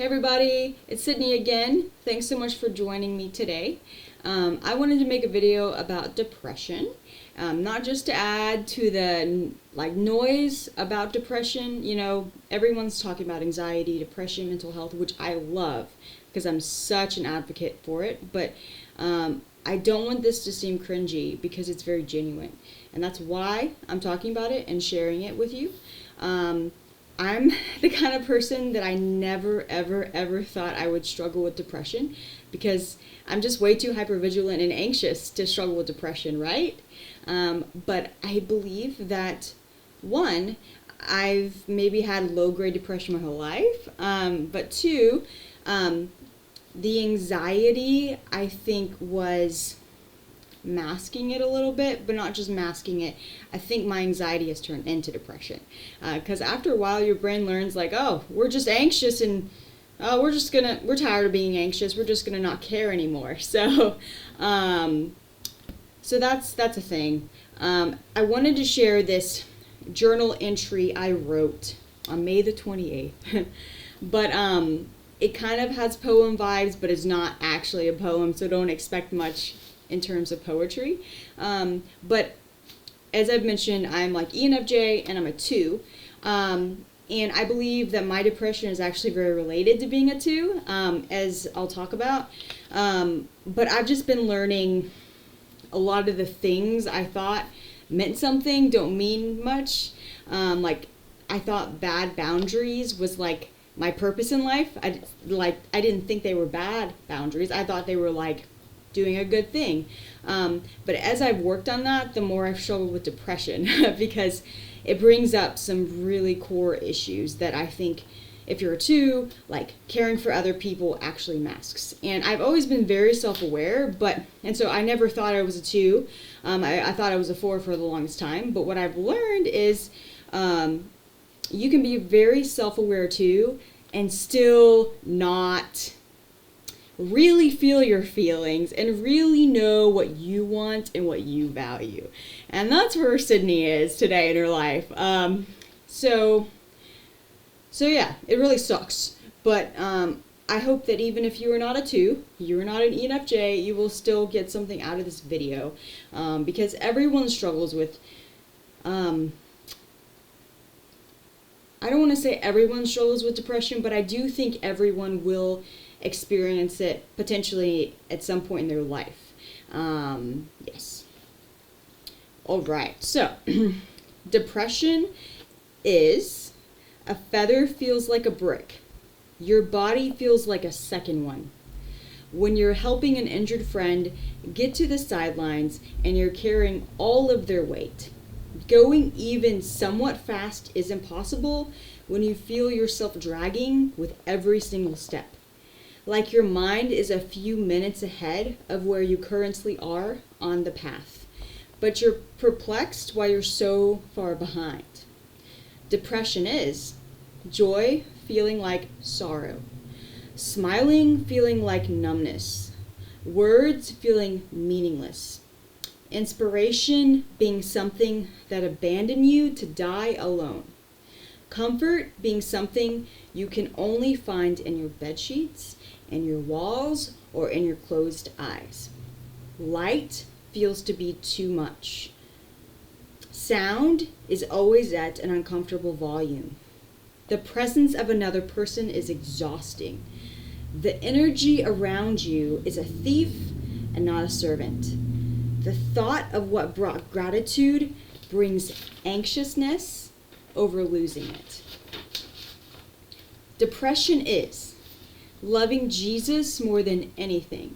Hey everybody, it's Sydney again. Thanks so much for joining me today. I wanted to make a video about depression, not just to add to the noise about depression. You know, everyone's talking about anxiety, depression, mental health, which I love because I'm such an advocate for it. But I don't want this to seem cringy because it's very genuine, and that's why I'm talking about it and sharing it with you. I'm the kind of person that I never, ever thought I would struggle with depression because I'm just way too hypervigilant and anxious to struggle with depression, right? But I believe that, one, I've maybe had low-grade depression my whole life, but two, the anxiety, I think, was masking it a little bit, but not just masking it. I think my anxiety has turned into depression. Because after a while, your brain learns like, oh, we're just anxious and we're tired of being anxious. We're just gonna not care anymore. So that's a thing. I wanted to share this journal entry I wrote on May the 28th. But it kind of has poem vibes, but it's not actually a poem, so don't expect much in terms of poetry. But as I've mentioned, I'm like ENFJ and I'm a 2. And I believe that my depression is actually very related to being a 2, as I'll talk about. But I've just been learning a lot of the things I thought meant something don't mean much. Like I thought bad boundaries was like my purpose in life. I didn't think they were bad boundaries. I thought they were like doing a good thing. But as I've worked on that, the more I've struggled with depression because it brings up some really core issues that I think if you're a 2, like caring for other people actually masks. And I've always been very self-aware, and so I never thought I was a 2. I thought I was a 4 for the longest time. But what I've learned is you can be very self-aware too and still not really feel your feelings and really know what you want and what you value. And that's where Sydney is today in her life. So yeah, it really sucks. But I hope that even if you are not a 2, you're not an ENFJ, you will still get something out of this video. Because everyone struggles with, I don't want to say everyone struggles with depression, but I do think everyone will experience it potentially at some point in their life. Yes. All right. So, depression is a feather feels like a brick. Your body feels like a second one. When you're helping an injured friend get to the sidelines and you're carrying all of their weight, going even somewhat fast is impossible when you feel yourself dragging with every single step. Like your mind is a few minutes ahead of where you currently are on the path, but you're perplexed why you're so far behind. Depression is joy feeling like sorrow, smiling feeling like numbness, words feeling meaningless, inspiration being something that abandoned you to die alone, comfort being something you can only find in your bedsheets, in your walls, or in your closed eyes. Light feels to be too much. Sound is always at an uncomfortable volume. The presence of another person is exhausting. The energy around you is a thief and not a servant. The thought of what brought gratitude brings anxiousness over losing it. Depression is loving Jesus more than anything,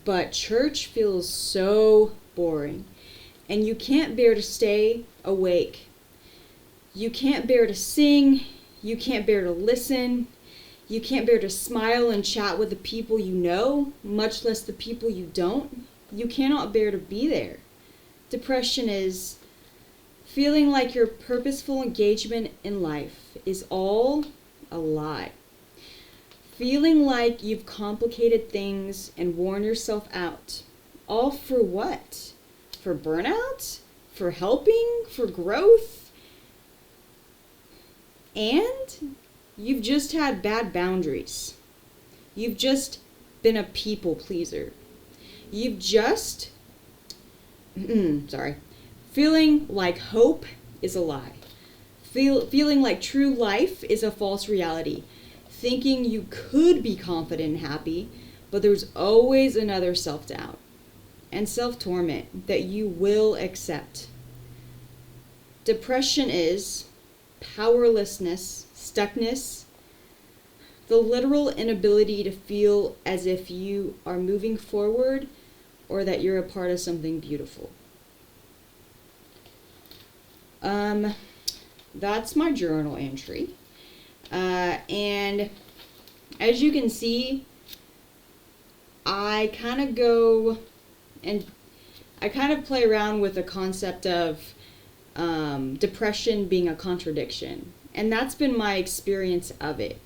but church feels so boring, and you can't bear to stay awake. You can't bear to sing, you can't bear to listen, you can't bear to smile and chat with the people you know, much less the people you don't. You cannot bear to be there. Depression is feeling like your purposeful engagement in life is all a lie. Feeling like you've complicated things and worn yourself out. All for what? For burnout? For helping? For growth? And You've just had bad boundaries. You've just been a people pleaser. You've just, feeling like hope is a lie. Feeling like true life is a false reality. Thinking you could be confident and happy, but there's always another self-doubt and self-torment that you will accept. Depression is powerlessness, stuckness, the literal inability to feel as if you are moving forward or that you're a part of something beautiful. That's my journal entry. And as you can see, I kind of go and I kind of play around with the concept of depression being a contradiction. And that's been my experience of it.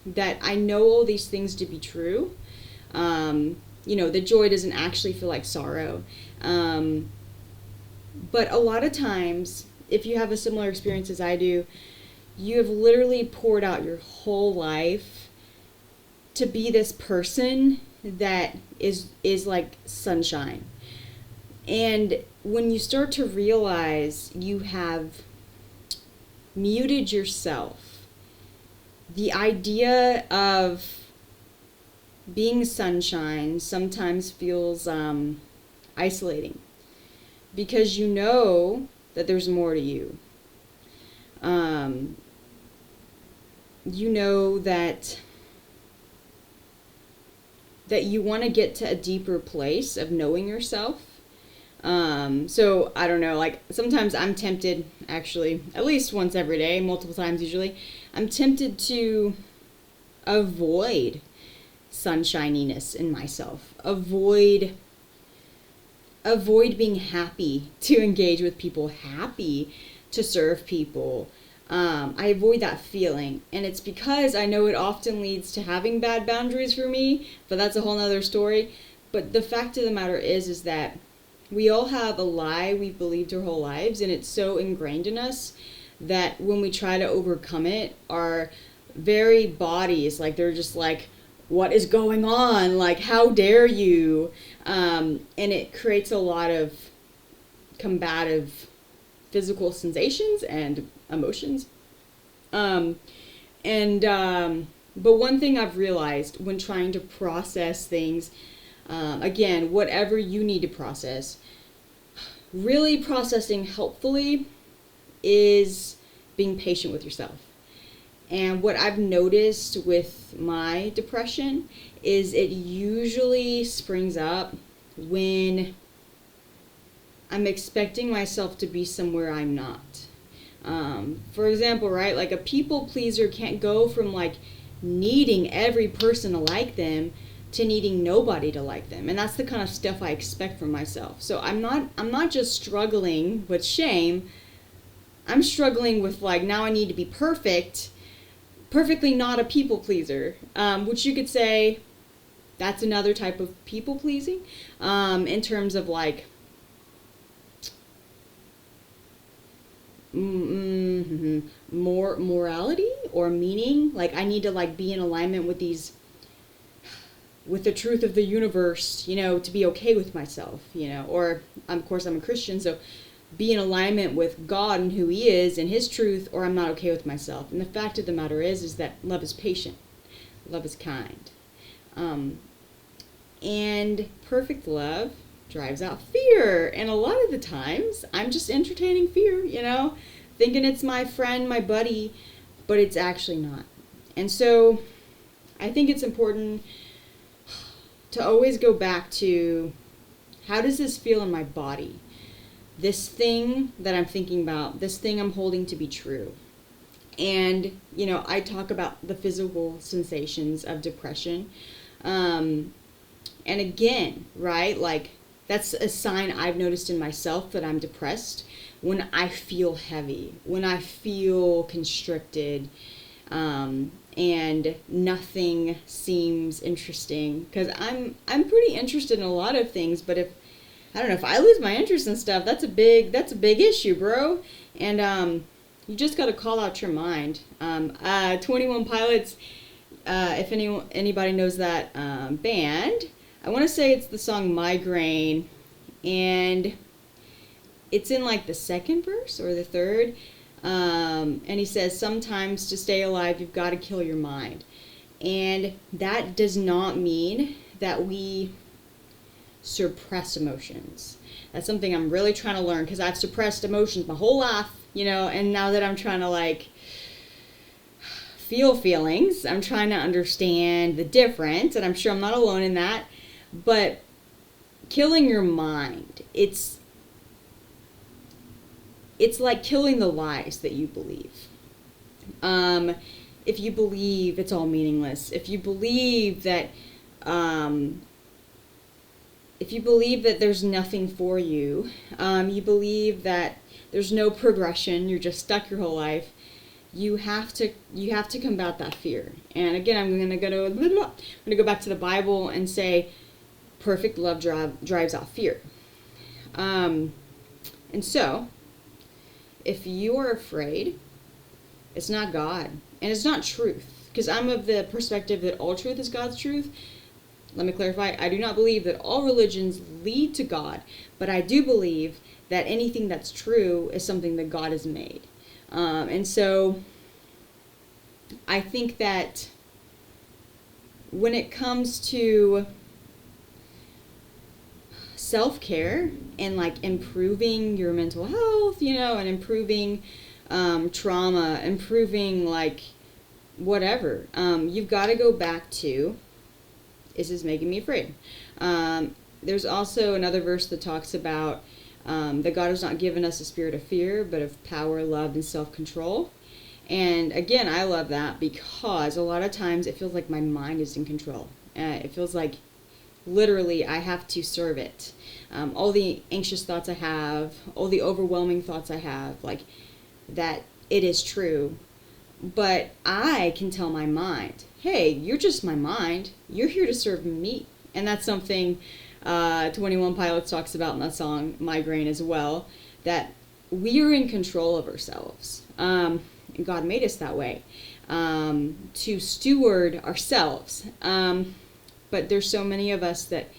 That I know all these things to be true. The joy doesn't actually feel like sorrow. But a lot of times, if you have a similar experience as I do, you have literally poured out your whole life to be this person that is like sunshine. And when you start to realize you have muted yourself, the idea of being sunshine sometimes feels isolating because you know that there's more to you. You know that you want to get to a deeper place of knowing yourself. So I don't know, like sometimes I'm tempted, actually, at least once every day, multiple times usually, I'm tempted to avoid sunshininess in myself, avoid being happy to engage with people, happy to serve people. I avoid that feeling, and it's because I know it often leads to having bad boundaries for me, but that's a whole nother story. But the fact of the matter is that we all have a lie we've believed our whole lives, and it's so ingrained in us that when we try to overcome it, our very bodies, like they're just like, what is going on? Like, how dare you? And it creates a lot of combative physical sensations and emotions. But one thing I've realized when trying to process things, again, whatever you need to process, really processing helpfully is being patient with yourself. And what I've noticed with my depression is it usually springs up when I'm expecting myself to be somewhere I'm not. For example, right, like a people pleaser can't go from like needing every person to like them to needing nobody to like them. And that's the kind of stuff I expect from myself. So I'm not just struggling with shame. I'm struggling with like, now I need to be perfectly not a people pleaser, which you could say that's another type of people pleasing, in terms of like more morality or meaning. Like I need to like be in alignment with the truth of the universe, to be okay with myself, or of course I'm a Christian, so be in alignment with God and who he is and his truth, or I'm not okay with myself. And the fact of the matter is that love is patient. Love is kind. And perfect love drives out fear. And a lot of the times I'm just entertaining fear, thinking it's my friend, my buddy, but it's actually not. And so I think it's important to always go back to, how does this feel in my body? This thing that I'm thinking about, this thing I'm holding to be true. And, I talk about the physical sensations of depression. And again, right, like that's a sign I've noticed in myself that I'm depressed, when I feel heavy, when I feel constricted, and nothing seems interesting. Because I'm pretty interested in a lot of things, but if I lose my interest in stuff, that's a big issue, bro. And you just got to call out your mind. 21 Pilots, if anybody knows that band, I want to say it's the song Migraine, and it's in like the second verse or the third, and he says, sometimes to stay alive, you've got to kill your mind. And that does not mean that we suppress emotions. That's something I'm really trying to learn, because I've suppressed emotions my whole life, and now that I'm trying to like feel feelings, I'm trying to understand the difference, and I'm sure I'm not alone in that. But killing your mind, it's like killing the lies that you believe. If you believe it's all meaningless, if you believe that there's nothing for you, you believe that there's no progression, you're just stuck your whole life, you have to combat that fear. And again, I'm going to go back to the Bible and say perfect love drives off fear. And so if you are afraid, it's not God, and it's not truth, because I'm of the perspective that all truth is God's truth. Let me clarify, I do not believe that all religions lead to God, but I do believe that anything that's true is something that God has made. And so I think that when it comes to self-care and like improving your mental health, and improving trauma, improving like whatever, you've got to go back to, is this making me afraid? There's also another verse that talks about that God has not given us a spirit of fear, but of power, love, and self-control. And again, I love that, because a lot of times it feels like my mind is in control. It feels like literally I have to serve it. All the anxious thoughts I have, all the overwhelming thoughts I have, like that it is true. But I can tell my mind, hey, you're just my mind. You're here to serve me. And that's something 21 Pilots talks about in that song, Migraine, as well, that we are in control of ourselves. And God made us that way, to steward ourselves. But there's so many of us that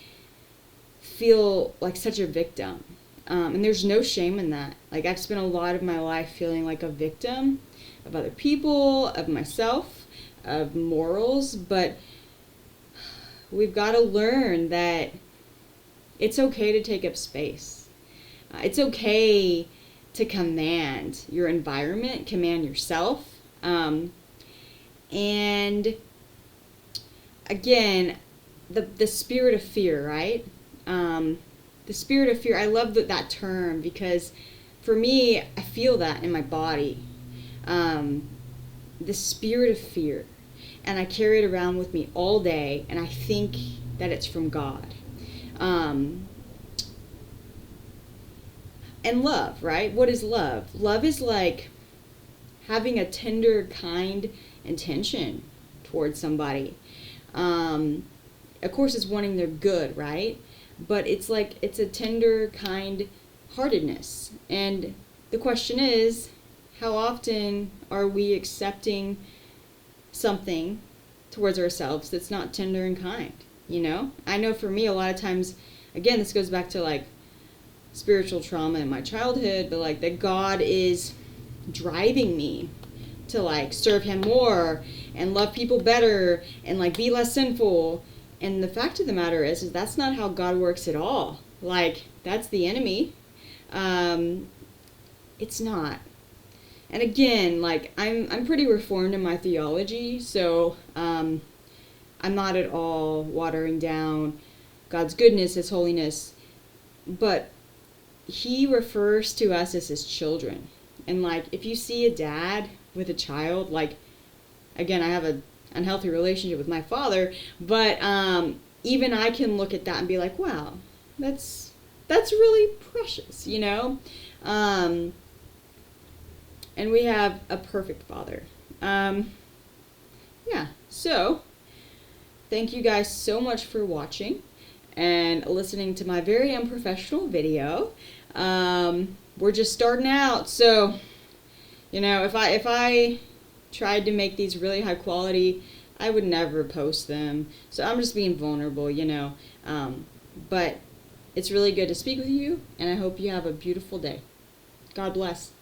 feel like such a victim. And there's no shame in that. Like, I've spent a lot of my life feeling like a victim of other people, of myself, of morals, but we've got to learn that it's okay to take up space. It's okay to command your environment, command yourself. And again, the spirit of fear, right? The spirit of fear, I love that term, because for me, I feel that in my body. The spirit of fear. And I carry it around with me all day, and I think that it's from God. And love, right? What is love? Love is like having a tender, kind intention towards somebody. Of course, it's wanting their good, right? But it's like, it's a tender, kind heartedness. And the question is, how often are we accepting something towards ourselves that's not tender and kind? I know for me, a lot of times, again, this goes back to like spiritual trauma in my childhood, but like that God is driving me to like serve him more and love people better and like be less sinful. And the fact of the matter is that's not how God works at all. Like, that's the enemy. It's not. And again, like, I'm pretty reformed in my theology, so I'm not at all watering down God's goodness, his holiness, but he refers to us as his children. And like, if you see a dad with a child, like, again, I have an unhealthy relationship with my father, but even I can look at that and be like, wow, that's really precious, and we have a perfect father. So thank you guys so much for watching and listening to my very unprofessional video. We're just starting out, so If I tried to make these really high quality, I would never post them. So I'm just being vulnerable. But it's really good to speak with you, and I hope you have a beautiful day. God bless.